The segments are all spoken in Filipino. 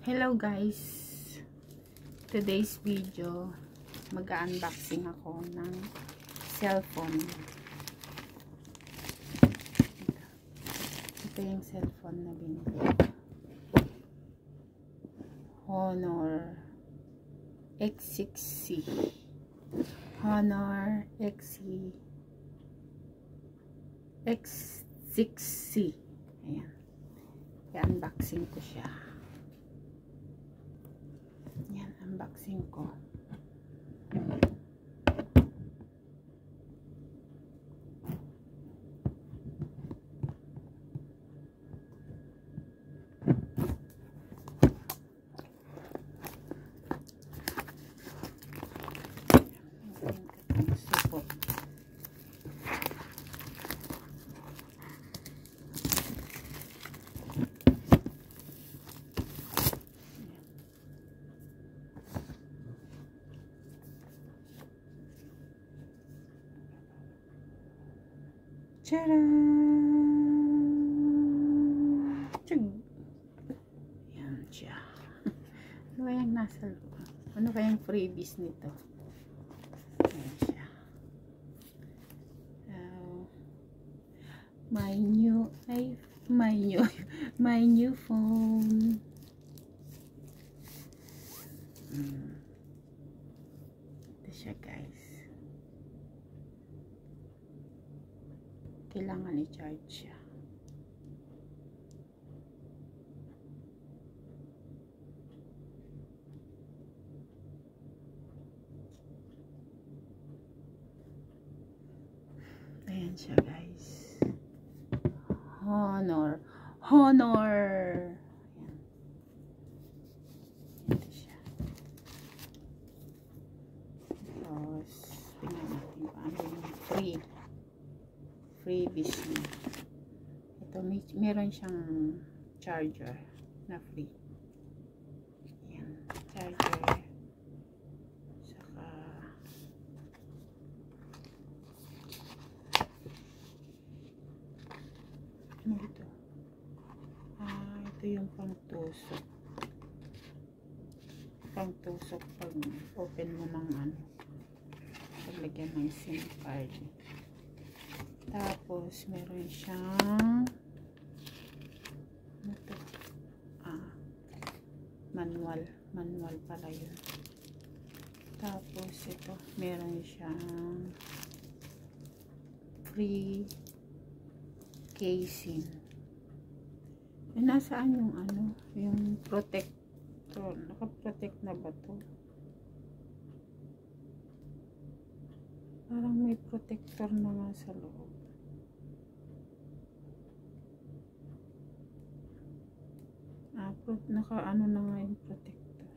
Hello guys, today's video mag-unboxing ako ng cellphone. Ito yung cellphone na binili ko. Honor X6C. Honor X6C. Ayan, i-unboxing ko siya. Yan, unboxing ko. Support. Tcharam! Yan siya. Ano kayang nasa loob? Ano kayang freebies nito? Yan siya. My new phone. Ito siya guys. Kailangan i-charge siya. Ayan siya guys. Honor. Ayan. Ito siya. Tapos, tingnan natin paano yung freebies niya. Ito, meron siyang charger na free. Ayan, charger. Saka ano ito? Ito yung pangtusok. Pangtusok pag open mo ng paglagyan ng SIM card. Tapos, meron siyang manual pala yun. Tapos, ito, meron siyang free casing. Nasaan yung yung protector? Naka-protect na ba to? Parang may protector na nga sa loob. Naka-ano na nga yung protector.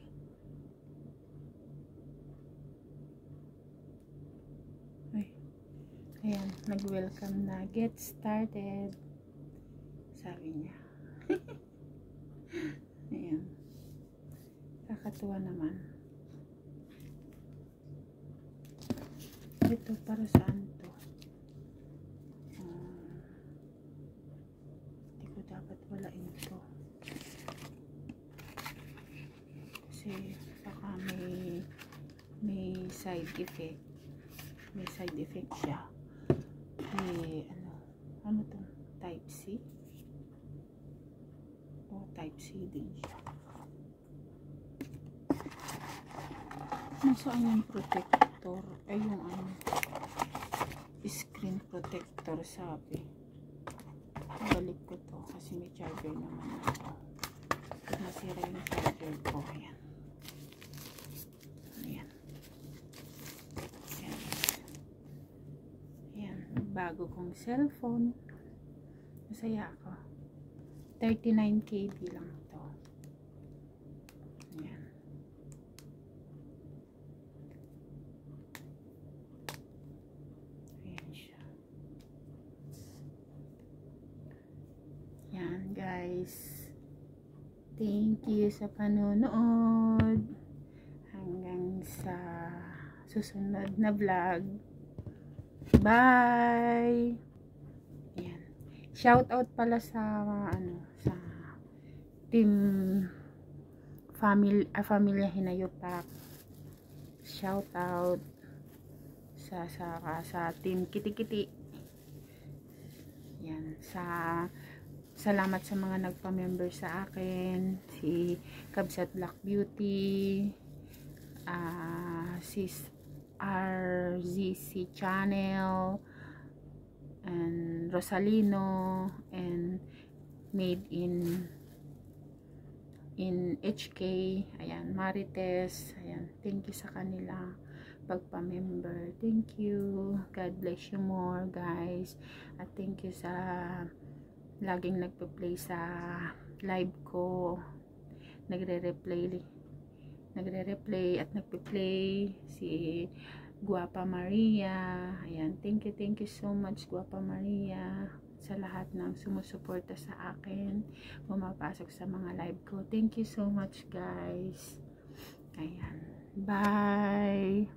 Ay. Ayan, nag-welcome na. Get started. Sabi niya. Ayan. Kakatuwa naman. Ito, para saan to? Hindi ko dapat walain to. Kasi baka may side effect. May side effect siya. Ano to? Type C? Type C din siya. Nasaan yung protector? Ay, yung screen protector sabi. Balik ko to kasi may charger naman ako. Pag nasira yung charger ko, ayan. Bago kong cellphone. Masaya ako. 39 KB lang ito. Ayan. Ayan siya. Ayan guys. Thank you sa panonood. Hanggang sa susunod na vlog. Bye! Ayan. Shout out pala sa sa team Familia Hinayupak. Shout out sa team Kiti-Kiti. Yan, salamat sa mga nagpa-member sa akin, si Kabsat Black Beauty, sis RZC Channel, and Rosalino, and Made in HK, ayan, Marites, ayan, thank you sa kanila pagpa-member. Thank you, God bless you more guys, at thank you sa laging nagpa-play sa live ko, nagre-replay at nagpa-play si Guapa Maria. Ayan, thank you so much Guapa Maria sa lahat ng sumusuporta sa akin, pumapasok sa mga live ko. Thank you so much guys. Ayan, bye.